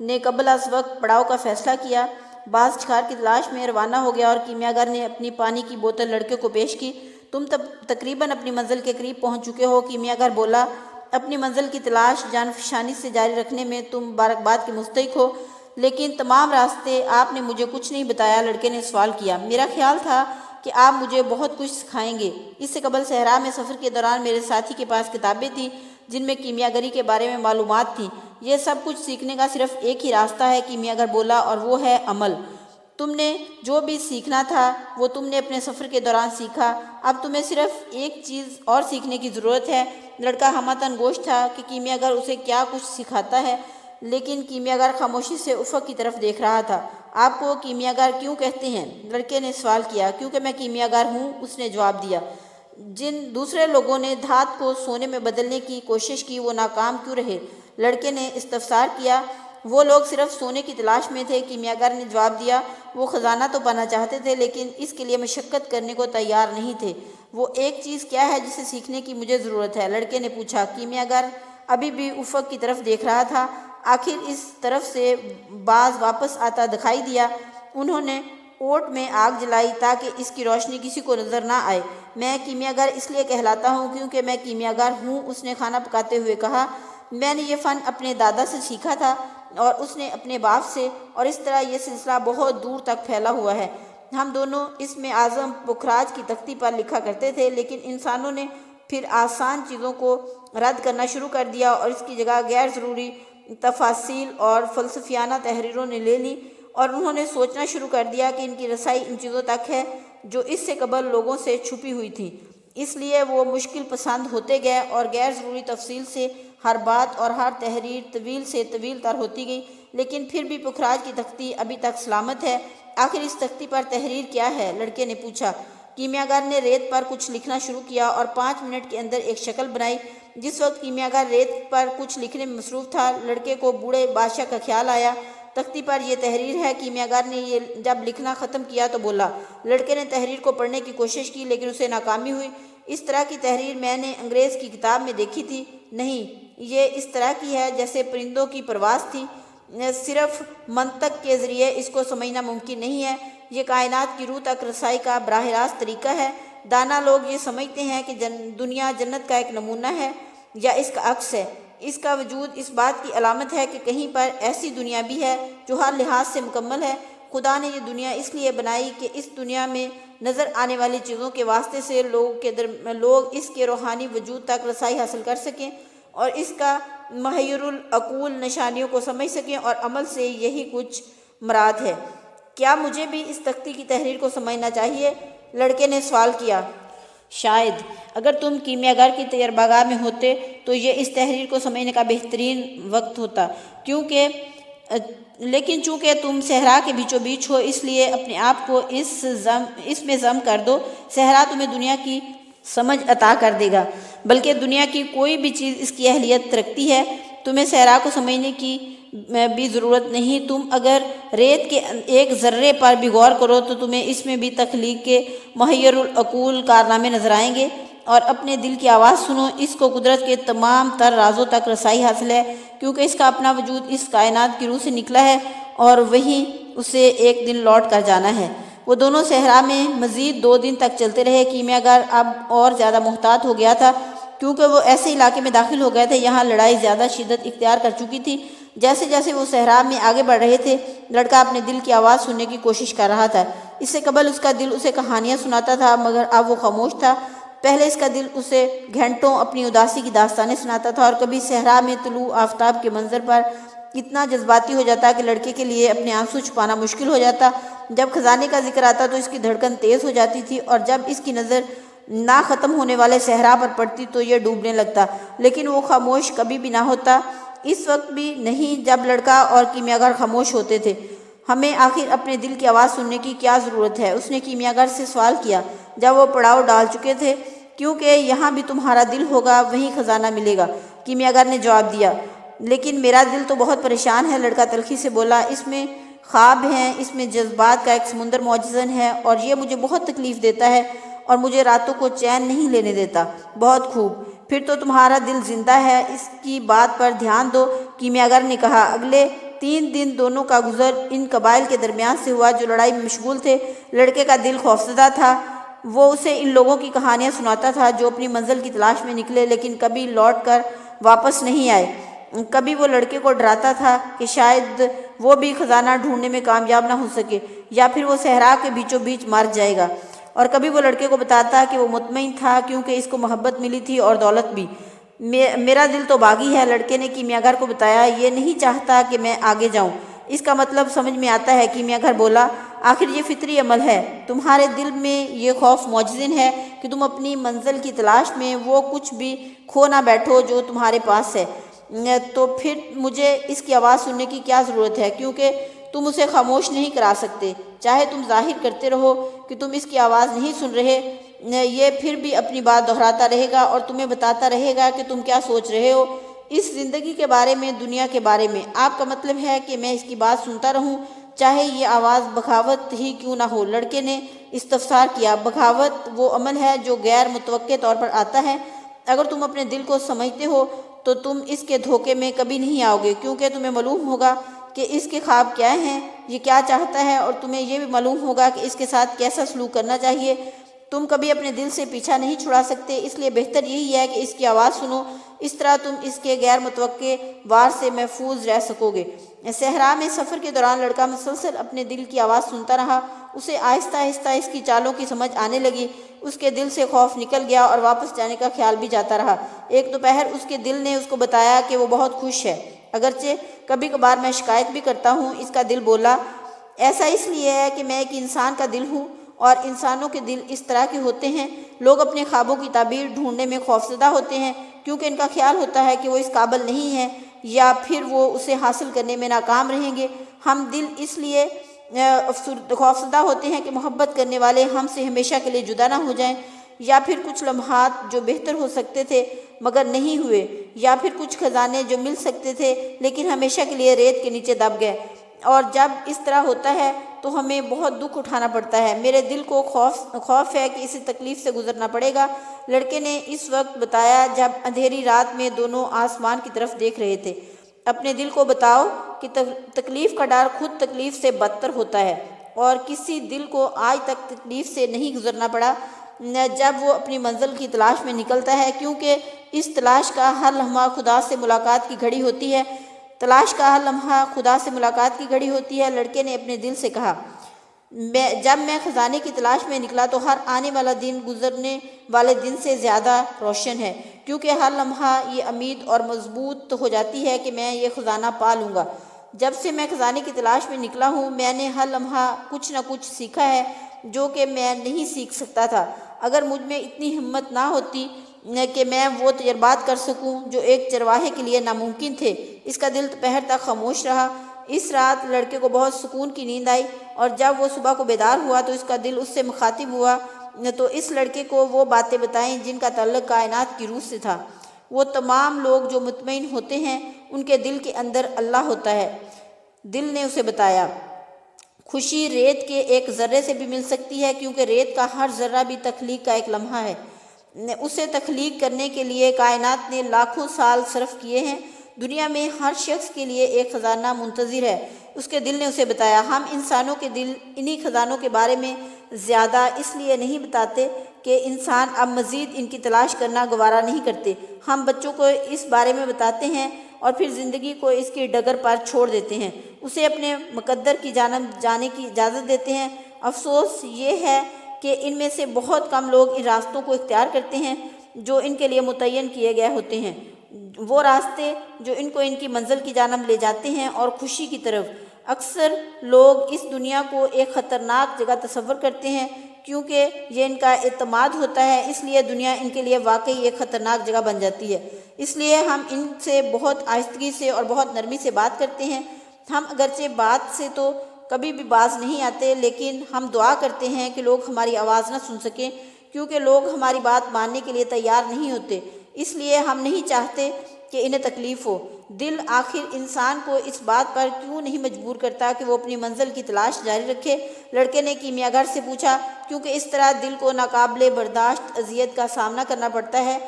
نے قبل از وقت پڑاؤ کا فیصلہ کیا، باز شکار کی تلاش میں روانہ ہو گیا اور کیمیا گر نے اپنی پانی کی بوتل لڑکے کو پیش کی۔ تم تقریباً اپنی منزل کے قریب پہنچ چکے ہو، کیمیا گر بولا۔ اپنی منزل کی تلاش جان فشانی سے جاری رکھنے میں تم مبارکباد کے مستحق ہو، لیکن تمام راستے آپ نے مجھے کچھ نہیں بتایا، لڑکے نے سوال کیا۔ میرا خیال تھا کہ آپ مجھے بہت کچھ سکھائیں گے۔ اس سے قبل صحرا میں سفر کے دوران میرے ساتھی کے پاس کتابیں تھیں جن میں کیمیا گری کے بارے میں معلومات تھیں۔ یہ سب کچھ سیکھنے کا صرف ایک ہی راستہ ہے، کیمیا گر بولا، اور وہ ہے عمل۔ تم نے جو بھی سیکھنا تھا وہ تم نے اپنے سفر کے دوران سیکھا، اب تمہیں صرف ایک چیز اور سیکھنے کی ضرورت ہے۔ لڑکا ہمہ گوش تھا کہ کیمیا گر اسے کیا کچھ سکھاتا ہے، لیکن کیمیا گر خاموشی سے افق کی طرف دیکھ رہا تھا۔ آپ کو کیمیا گر کیوں کہتے ہیں؟ لڑکے نے سوال کیا۔ کیونکہ میں کیمیا گر ہوں، اس نے جواب دیا۔ جن دوسرے لوگوں نے دھات کو سونے میں بدلنے کی کوشش کی وہ ناکام کیوں رہے؟ لڑکے نے استفسار کیا۔ وہ لوگ صرف سونے کی تلاش میں تھے، کیمیا گر نے جواب دیا۔ وہ خزانہ تو پانا چاہتے تھے لیکن اس کے لیے مشقت کرنے کو تیار نہیں تھے۔ وہ ایک چیز کیا ہے جسے سیکھنے کی مجھے ضرورت ہے؟ لڑکے نے پوچھا۔ کیمیا گر ابھی بھی افق کی طرف دیکھ رہا تھا۔ آخر اس طرف سے باز واپس آتا دکھائی دیا۔ انہوں نے اوٹ میں آگ جلائی تاکہ اس کی روشنی کسی کو نظر نہ آئے۔ میں کیمیا گر اس لیے کہلاتا ہوں کیونکہ میں کیمیا گر ہوں، اس نے کھانا پکاتے ہوئے کہا۔ میں نے یہ فن اپنے دادا سے سیکھا تھا اور اس نے اپنے باپ سے، اور اس طرح یہ سلسلہ بہت دور تک پھیلا ہوا ہے۔ ہم دونوں اسم اعظم پکھراج کی تختی پر لکھا کرتے تھے، لیکن انسانوں نے پھر آسان چیزوں کو رد کرنا شروع کر دیا اور اس کی جگہ غیر ضروری تفاصیل اور فلسفیانہ تحریروں نے لے لی، اور انہوں نے سوچنا شروع کر دیا کہ ان کی رسائی ان چیزوں تک ہے جو اس سے قبل لوگوں سے چھپی ہوئی تھیں۔ اس لیے وہ مشکل پسند ہوتے گئے اور غیر ضروری تفصیل سے ہر بات اور ہر تحریر طویل سے طویل تر ہوتی گئی، لیکن پھر بھی پکھراج کی تختی ابھی تک سلامت ہے۔ آخر اس تختی پر تحریر کیا ہے؟ لڑکے نے پوچھا۔ کیمیا گر نے ریت پر کچھ لکھنا شروع کیا اور 5 منٹ کے اندر ایک شکل بنائی۔ جس وقت کیمیا گر ریت پر کچھ لکھنے میں مصروف تھا، لڑکے کو بوڑھے بادشاہ کا خیال آیا۔ تختی پر یہ تحریر ہے۔ کیمیا گر نے یہ جب لکھنا ختم کیا تو بولا۔ لڑکے نے تحریر کو پڑھنے کی کوشش کی لیکن اسے ناکامی ہوئی۔ اس طرح کی تحریر میں نے انگریز کی کتاب میں دیکھی تھی۔ نہیں، یہ اس طرح کی ہے جیسے پرندوں کی پرواز تھی۔ صرف منطق کے ذریعے اس کو سمجھنا ممکن نہیں ہے۔ یہ کائنات کی روح تک رسائی کا براہ راست طریقہ ہے۔ دانا لوگ یہ سمجھتے ہیں کہ دنیا جنت کا ایک نمونہ ہے یا اس کا عکس ہے۔ اس کا وجود اس بات کی علامت ہے کہ کہیں پر ایسی دنیا بھی ہے جو ہر لحاظ سے مکمل ہے۔ خدا نے یہ دنیا اس لیے بنائی کہ اس دنیا میں نظر آنے والی چیزوں کے واسطے سے لوگ اس کے روحانی وجود تک رسائی حاصل کر سکیں اور اس کا محیر العقول نشانیوں کو سمجھ سکیں، اور عمل سے یہی کچھ مراد ہے۔ کیا مجھے بھی اس تختی کی تحریر کو سمجھنا چاہیے؟ لڑکے نے سوال کیا۔ شاید اگر تم کیمیا گر کی تجربہ گاہ میں ہوتے تو یہ اس تحریر کو سمجھنے کا بہترین وقت ہوتا، لیکن چونکہ تم صحرا کے بیچوں بیچ ہو اس لیے اپنے آپ کو اس میں ضم کر دو۔ صحرا تمہیں دنیا کی سمجھ عطا کر دے گا، بلکہ دنیا کی کوئی بھی چیز اس کی اہلیت رکھتی ہے۔ تمہیں صحرا کو سمجھنے کی بھی ضرورت نہیں۔ تم اگر ریت کے ایک ذرے پر بھی غور کرو تو تمہیں اس میں بھی تخلیق کے محیر العقول کارنامے نظر آئیں گے، اور اپنے دل کی آواز سنو۔ اس کو قدرت کے تمام تر رازوں تک رسائی حاصل ہے، کیونکہ اس کا اپنا وجود اس کائنات کی روح سے نکلا ہے اور وہیں اسے ایک دن لوٹ کر جانا ہے۔ وہ دونوں صحرا میں مزید 2 دن تک چلتے رہے۔ کیمیا گر اب اور زیادہ محتاط ہو گیا تھا کیونکہ وہ ایسے علاقے میں داخل ہو گئے تھے یہاں لڑائی زیادہ شدت اختیار کر چکی تھی۔ جیسے جیسے وہ صحرا میں آگے بڑھ رہے تھے، لڑکا اپنے دل کی آواز سننے کی کوشش کر رہا تھا۔ اس سے قبل اس کا دل اسے کہانیاں سناتا تھا، مگر اب وہ خاموش تھا۔ پہلے اس کا دل اسے گھنٹوں اپنی اداسی کی داستانیں سناتا تھا، اور کبھی صحرا میں طلوع آفتاب کے منظر پر اتنا جذباتی ہو جاتا کہ لڑکے کے لیے اپنے آنسو چھپانا مشکل ہو جاتا۔ جب خزانے کا ذکر آتا تو اس کی دھڑکن تیز ہو جاتی تھی، اور جب اس کی نظر نہ ختم ہونے والے صحرا پر پڑتی تو یہ ڈوبنے لگتا، لیکن وہ خاموش کبھی بھی نہ ہوتا۔ اس وقت بھی نہیں جب لڑکا اور کیمیا گر خاموش ہوتے تھے۔ ہمیں آخر اپنے دل کی آواز سننے کی کیا ضرورت ہے؟ اس نے کیمیا گر سے سوال کیا جب وہ پڑاؤ ڈال چکے تھے۔ کیونکہ یہاں بھی تمہارا دل ہوگا، وہیں خزانہ ملے گا، کیمیا گر نے جواب دیا۔ لیکن میرا دل تو بہت پریشان ہے، لڑکا تلخی سے بولا۔ اس میں خواب ہیں، اس میں جذبات کا ایک سمندر موجزن ہے، اور یہ مجھے بہت تکلیف دیتا ہے اور مجھے راتوں کو چین نہیں لینے دیتا۔ بہت خوب، پھر تو تمہارا دل زندہ ہے، اس کی بات پر دھیان دو۔ کیمیاگر نے کہا۔ اگلے 3 دن دونوں کا گزر ان قبائل کے درمیان سے ہوا جو لڑائی میں مشغول تھے۔ لڑکے کا دل خوفزدہ تھا۔ وہ اسے ان لوگوں کی کہانیاں سناتا تھا جو اپنی منزل کی تلاش میں نکلے لیکن کبھی لوٹ کر واپس نہیں آئے۔ کبھی وہ لڑکے کو ڈراتا تھا کہ شاید وہ بھی خزانہ ڈھونڈنے میں کامیاب نہ ہو سکے یا پھر وہ صحرا کے بیچوں بیچ مر جائے گا، اور کبھی وہ لڑکے کو بتاتا کہ وہ مطمئن تھا کیونکہ اس کو محبت ملی تھی اور دولت بھی۔ میرا دل تو باغی ہے، لڑکے نے کیمیاگر کو بتایا، یہ نہیں چاہتا کہ میں آگے جاؤں۔ اس کا مطلب سمجھ میں آتا ہے، کیمیاگر بولا، آخر یہ فطری عمل ہے۔ تمہارے دل میں یہ خوف موجزن ہے کہ تم اپنی منزل کی تلاش میں وہ کچھ بھی کھو نہ بیٹھو جو تمہارے پاس ہے، تو پھر مجھے اس کی آواز سننے کی کیا ضرورت ہے، کیونکہ تم اسے خاموش نہیں کرا سکتے۔ چاہے تم ظاہر کرتے رہو کہ تم اس کی آواز نہیں سن رہے، یہ پھر بھی اپنی بات دہراتا رہے گا اور تمہیں بتاتا رہے گا کہ تم کیا سوچ رہے ہو اس زندگی کے بارے میں، دنیا کے بارے میں۔ آپ کا مطلب ہے کہ میں اس کی بات سنتا رہوں چاہے یہ آواز بغاوت ہی کیوں نہ ہو؟ لڑکے نے استفسار کیا۔ بغاوت وہ عمل ہے جو غیر متوقع طور پر آتا ہے۔ اگر تم اپنے دل کو سمجھتے ہو تو تم اس کے دھوکے میں کبھی نہیں آؤ گے، کیونکہ تمہیں معلوم ہوگا کہ اس کے خواب کیا ہیں، یہ کیا چاہتا ہے، اور تمہیں یہ بھی معلوم ہوگا کہ اس کے ساتھ کیسا سلوک کرنا چاہیے۔ تم کبھی اپنے دل سے پیچھا نہیں چھڑا سکتے، اس لیے بہتر یہی ہے کہ اس کی آواز سنو، اس طرح تم اس کے غیر متوقع وار سے محفوظ رہ سکو گے۔ صحرا میں سفر کے دوران لڑکا مسلسل اپنے دل کی آواز سنتا رہا۔ اسے آہستہ آہستہ اس کی چالوں کی سمجھ آنے لگی۔ اس کے دل سے خوف نکل گیا اور واپس جانے کا خیال بھی جاتا رہا۔ ایک دوپہر اس کے دل نے اس کو بتایا کہ وہ بہت خوش ہے، اگرچہ کبھی کبھار میں شکایت بھی کرتا ہوں۔ اس کا دل بولا، ایسا اس لیے ہے کہ میں ایک انسان کا دل ہوں اور انسانوں کے دل اس طرح کے ہوتے ہیں۔ لوگ اپنے خوابوں کی تعبیر ڈھونڈنے میں خوفزدہ ہوتے ہیں کیونکہ ان کا خیال ہوتا ہے کہ وہ اس قابل نہیں ہیں یا پھر وہ اسے حاصل کرنے میں ناکام رہیں گے۔ ہم دل اس لیے خوفزدہ ہوتے ہیں کہ محبت کرنے والے ہم سے ہمیشہ کے لیے جدا نہ ہو جائیں، یا پھر کچھ لمحات جو بہتر ہو سکتے تھے مگر نہیں ہوئے، یا پھر کچھ خزانے جو مل سکتے تھے لیکن ہمیشہ کے لیے ریت کے نیچے دب گئے۔ اور جب اس طرح ہوتا ہے تو ہمیں بہت دکھ اٹھانا پڑتا ہے۔ میرے دل کو خوف ہے کہ اسے تکلیف سے گزرنا پڑے گا۔ لڑکے نے اس وقت بتایا جب اندھیری رات میں دونوں آسمان کی طرف دیکھ رہے تھے۔ اپنے دل کو بتاؤ کہ تکلیف کا ڈر خود تکلیف سے بدتر ہوتا ہے، اور کسی دل کو آج تک تکلیف سے نہیں گزرنا پڑا جب وہ اپنی منزل کی تلاش میں نکلتا ہے، کیونکہ اس تلاش کا ہر لمحہ خدا سے ملاقات کی گھڑی ہوتی ہے۔ تلاش کا ہر لمحہ خدا سے ملاقات کی گھڑی ہوتی ہے۔ لڑکے نے اپنے دل سے کہا، جب میں خزانے کی تلاش میں نکلا تو ہر آنے والا دن گزرنے والے دن سے زیادہ روشن ہے، کیونکہ ہر لمحہ یہ امید اور مضبوط ہو جاتی ہے کہ میں یہ خزانہ پا لوں گا۔ جب سے میں خزانے کی تلاش میں نکلا ہوں میں نے ہر لمحہ کچھ نہ کچھ سیکھا ہے جو کہ میں نہیں سیکھ سکتا تھا اگر مجھ میں اتنی ہمت نہ ہوتی کہ میں وہ تجربات کر سکوں جو ایک چرواہے کے لیے ناممکن تھے۔ اس کا دل دوپہر تک خاموش رہا۔ اس رات لڑکے کو بہت سکون کی نیند آئی، اور جب وہ صبح کو بیدار ہوا تو اس کا دل اس سے مخاطب ہوا تو اس لڑکے کو وہ باتیں بتائیں جن کا تعلق کائنات کی روح سے تھا۔ وہ تمام لوگ جو مطمئن ہوتے ہیں ان کے دل کے اندر اللہ ہوتا ہے۔ دل نے اسے بتایا، خوشی ریت کے ایک ذرے سے بھی مل سکتی ہے، کیونکہ ریت کا ہر ذرہ بھی تخلیق کا ایک لمحہ ہے۔ اسے تخلیق کرنے کے لیے کائنات نے لاکھوں سال صرف کیے ہیں۔ دنیا میں ہر شخص کے لیے ایک خزانہ منتظر ہے۔ اس کے دل نے اسے بتایا، ہم انسانوں کے دل انہی خزانوں کے بارے میں زیادہ اس لیے نہیں بتاتے کہ انسان اب مزید ان کی تلاش کرنا گوارا نہیں کرتے۔ ہم بچوں کو اس بارے میں بتاتے ہیں اور پھر زندگی کو اس کی ڈگر پر چھوڑ دیتے ہیں، اسے اپنے مقدر کی جانب جانے کی اجازت دیتے ہیں۔ افسوس یہ ہے کہ ان میں سے بہت کم لوگ ان راستوں کو اختیار کرتے ہیں جو ان کے لیے متعین کیے گئے ہوتے ہیں، وہ راستے جو ان کو ان کی منزل کی جانب لے جاتے ہیں اور خوشی کی طرف۔ اکثر لوگ اس دنیا کو ایک خطرناک جگہ تصور کرتے ہیں کیونکہ یہ ان کا اعتماد ہوتا ہے، اس لیے دنیا ان کے لیے واقعی ایک خطرناک جگہ بن جاتی ہے۔ اس لیے ہم ان سے بہت آہستگی سے اور بہت نرمی سے بات کرتے ہیں۔ ہم اگرچہ بات سے تو کبھی بھی باز نہیں آتے، لیکن ہم دعا کرتے ہیں کہ لوگ ہماری آواز نہ سن سکیں، کیونکہ لوگ ہماری بات ماننے کے لیے تیار نہیں ہوتے، اس لیے ہم نہیں چاہتے کہ انہیں تکلیف ہو۔ دل آخر انسان کو اس بات پر کیوں نہیں مجبور کرتا کہ وہ اپنی منزل کی تلاش جاری رکھے؟ لڑکے نے کیمیاگر سے پوچھا، کیونکہ اس طرح دل کو ناقابل برداشت اذیت کا سامنا کرنا پڑتا ہے۔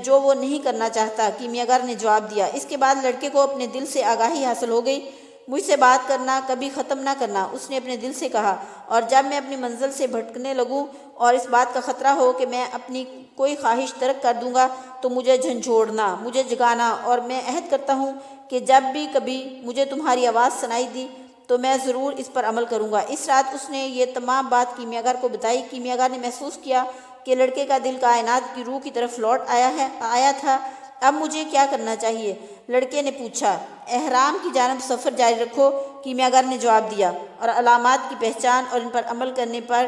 جو وہ نہیں کرنا چاہتا، کیمیا گر نے جواب دیا۔ اس کے بعد لڑکے کو اپنے دل سے آگاہی حاصل ہو گئی۔ مجھ سے بات کرنا کبھی ختم نہ کرنا، اس نے اپنے دل سے کہا، اور جب میں اپنی منزل سے بھٹکنے لگوں اور اس بات کا خطرہ ہو کہ میں اپنی کوئی خواہش ترک کر دوں گا تو مجھے جھنجھوڑنا، مجھے جگانا، اور میں عہد کرتا ہوں کہ جب بھی کبھی مجھے تمہاری آواز سنائی دی تو میں ضرور اس پر عمل کروں گا۔ اس رات اس نے یہ تمام بات کیمیا گر کو بتائی۔ کیمیا گر نے محسوس کیا کہ لڑکے کا دل کائنات کی روح کی طرف لوٹ آیا تھا۔ اب مجھے کیا کرنا چاہیے؟ لڑکے نے پوچھا۔ احرام کی جانب سفر جاری رکھو، کیمیا گر نے جواب دیا، اور علامات کی پہچان اور ان پر عمل کرنے پر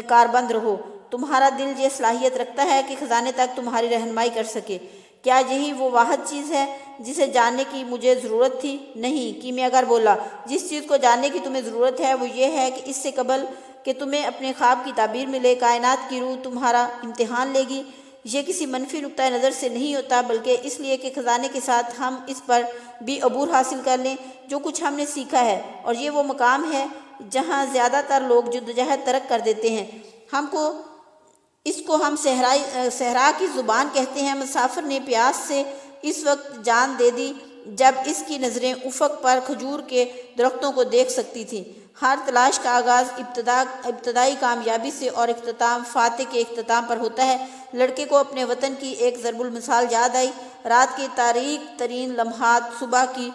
کاربند رہو۔ تمہارا دل یہ صلاحیت رکھتا ہے کہ خزانے تک تمہاری رہنمائی کر سکے۔ کیا یہی وہ واحد چیز ہے جسے جاننے کی مجھے ضرورت تھی؟ نہیں، کیمیا گر بولا، جس چیز کو جاننے کی تمہیں ضرورت ہے وہ یہ ہے کہ اس سے قبل کہ تمہیں اپنے خواب کی تعبیر ملے، کائنات کی روح تمہارا امتحان لے گی۔ یہ کسی منفی نقطۂ نظر سے نہیں ہوتا، بلکہ اس لیے کہ خزانے کے ساتھ ہم اس پر بھی عبور حاصل کر لیں جو کچھ ہم نے سیکھا ہے، اور یہ وہ مقام ہے جہاں زیادہ تر لوگ جدوجہد ترک کر دیتے ہیں۔ اس کو ہم صحرا کی زبان کہتے ہیں۔ مسافر نے پیاس سے اس وقت جان دے دی جب اس کی نظریں افق پر کھجور کے درختوں کو دیکھ سکتی تھیں۔ ہر تلاش کا آغاز ابتدائی کامیابی سے اور اختتام فاتح کے اختتام پر ہوتا ہے۔ لڑکے کو اپنے وطن کی ایک ضرب المثال یاد آئی۔ رات کے تاریک ترین لمحات صبح سے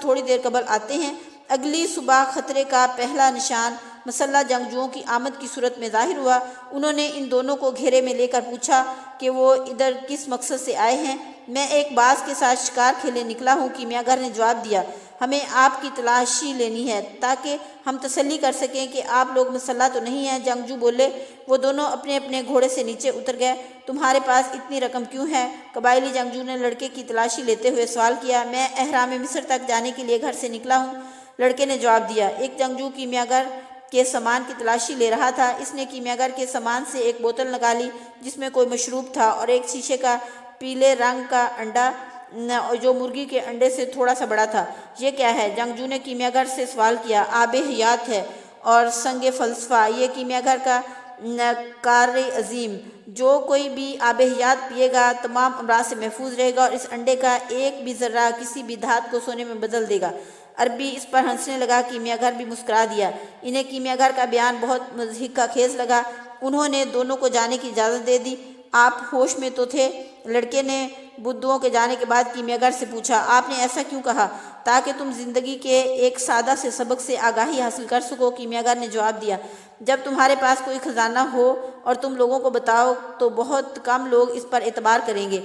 تھوڑی دیر قبل آتے ہیں۔ اگلی صبح خطرے کا پہلا نشان مسلح جنگجوؤں کی آمد کی صورت میں ظاہر ہوا۔ انہوں نے ان دونوں کو گھیرے میں لے کر پوچھا کہ وہ ادھر کس مقصد سے آئے ہیں۔ میں ایک باز کے ساتھ شکار کھیلنے نکلا ہوں، کیمیا گر نے جواب دیا۔ ہمیں آپ کی تلاشی لینی ہے تاکہ ہم تسلی کر سکیں کہ آپ لوگ مسلح تو نہیں ہیں۔ جنگجو بولے۔ وہ دونوں اپنے اپنے گھوڑے سے نیچے اتر گئے۔ تمہارے پاس اتنی رقم کیوں ہے؟ قبائلی جنگجو نے لڑکے کی تلاشی لیتے ہوئے سوال کیا۔ میں احرام مصر تک جانے کے لیے گھر سے نکلا ہوں، لڑکے نے جواب دیا۔ ایک جنگجو کیمیا گر کے سامان کی تلاشی لے رہا تھا۔ اس نے کیمیا گر کے سامان سے ایک بوتل نکالی جس میں کوئی مشروب تھا، اور ایک شیشے کا پیلے رنگ کا انڈا جو مرغی کے انڈے سے تھوڑا سا بڑا تھا۔ یہ کیا ہے؟ جنگجو نے کیمیا گر سے سوال کیا۔ آب حیات ہے اور سنگ فلسفہ، یہ کیمیا گر کا کار عظیم۔ جو کوئی بھی آب حیات پیے گا تمام امراض سے محفوظ رہے گا، اور اس انڈے کا ایک بھی ذرہ کسی بھی دھات کو سونے میں بدل دے گا۔ عربی اس پر ہنسنے لگا۔ کیمیا گر بھی مسکرا دیا۔ انہیں کیمیا گر کا بیان بہت مضحکہ خیز لگا۔ انہوں نے دونوں کو جانے کی اجازت دے دی۔ آپ ہوش میں تو تھے؟ لڑکے نے بدوؤں کے جانے کے بعد کیمیا گر سے پوچھا۔ آپ نے ایسا کیوں کہا؟ تاکہ تم زندگی کے ایک سادہ سے سبق سے آگاہی حاصل کر سکو، کیمیا گر نے جواب دیا۔ جب تمہارے پاس کوئی خزانہ ہو اور تم لوگوں کو بتاؤ تو بہت کم لوگ اس پر اعتبار کریں گے۔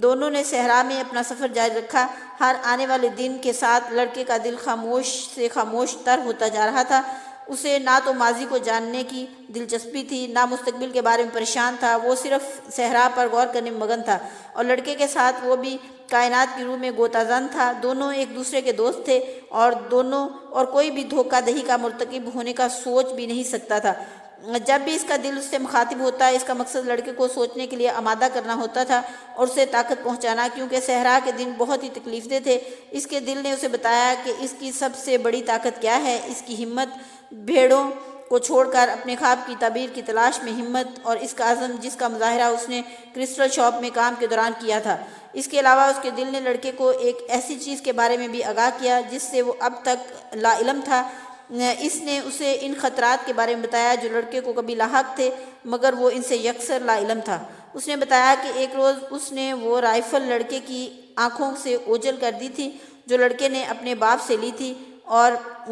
دونوں نے صحرا میں اپنا سفر جاری رکھا۔ ہر آنے والے دن کے ساتھ لڑکے کا دل خاموش سے خاموش تر ہوتا جا رہا تھا۔ اسے نہ تو ماضی کو جاننے کی دلچسپی تھی، نہ مستقبل کے بارے میں پریشان تھا۔ وہ صرف صحرا پر غور کرنے میں مگن تھا، اور لڑکے کے ساتھ وہ بھی کائنات کی روح میں غوطہ زن تھا۔ دونوں ایک دوسرے کے دوست تھے، اور کوئی بھی دھوکہ دہی کا مرتکب ہونے کا سوچ بھی نہیں سکتا تھا۔ جب بھی اس کا دل اس سے مخاطب ہوتا، اس کا مقصد لڑکے کو سوچنے کے لیے آمادہ کرنا ہوتا تھا اور اسے طاقت پہنچانا، کیونکہ صحرا کے دن بہت ہی تکلیف دہ تھے۔ اس کے دل نے اسے بتایا کہ اس کی سب سے بڑی طاقت کیا ہے، اس کی ہمت۔ بھیڑوں کو چھوڑ کر اپنے خواب کی تعبیر کی تلاش میں ہمت، اور اس کا عزم جس کا مظاہرہ اس نے کرسٹل شاپ میں کام کے دوران کیا تھا۔ اس کے علاوہ اس کے دل نے لڑکے کو ایک ایسی چیز کے بارے میں بھی آگاہ کیا جس سے وہ اب تک لا علم تھا۔ اس نے اسے ان خطرات کے بارے میں بتایا جو لڑکے کو کبھی لاحق تھے، مگر وہ ان سے یکسر لا علم تھا۔ اس نے بتایا کہ ایک روز اس نے وہ رائفل لڑکے کی آنکھوں سے اوجھل کر دی تھی جو لڑکے نے اپنے باپ سے لی تھی، اور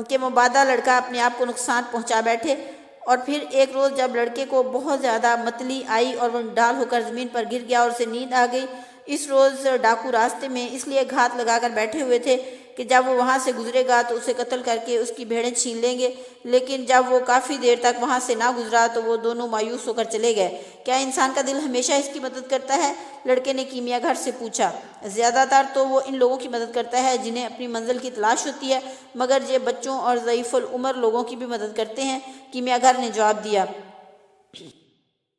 کہ مبادا لڑکا اپنے آپ کو نقصان پہنچا بیٹھے۔ اور پھر ایک روز جب لڑکے کو بہت زیادہ متلی آئی اور وہ ڈال ہو کر زمین پر گر گیا اور اسے نیند آ گئی۔ اس روز ڈاکو راستے میں اس لیے گھات لگا کر بیٹھے ہوئے تھے کہ جب وہ وہاں سے گزرے گا تو اسے قتل کر کے اس کی بھیڑیں چھین لیں گے، لیکن جب وہ کافی دیر تک وہاں سے نہ گزرا تو وہ دونوں مایوس ہو کر چلے گئے۔ کیا انسان کا دل ہمیشہ اس کی مدد کرتا ہے؟ لڑکے نے کیمیا گر سے پوچھا۔ زیادہ تر تو وہ ان لوگوں کی مدد کرتا ہے جنہیں اپنی منزل کی تلاش ہوتی ہے، مگر یہ بچوں اور ضعیف العمر لوگوں کی بھی مدد کرتے ہیں، کیمیا گر نے جواب دیا۔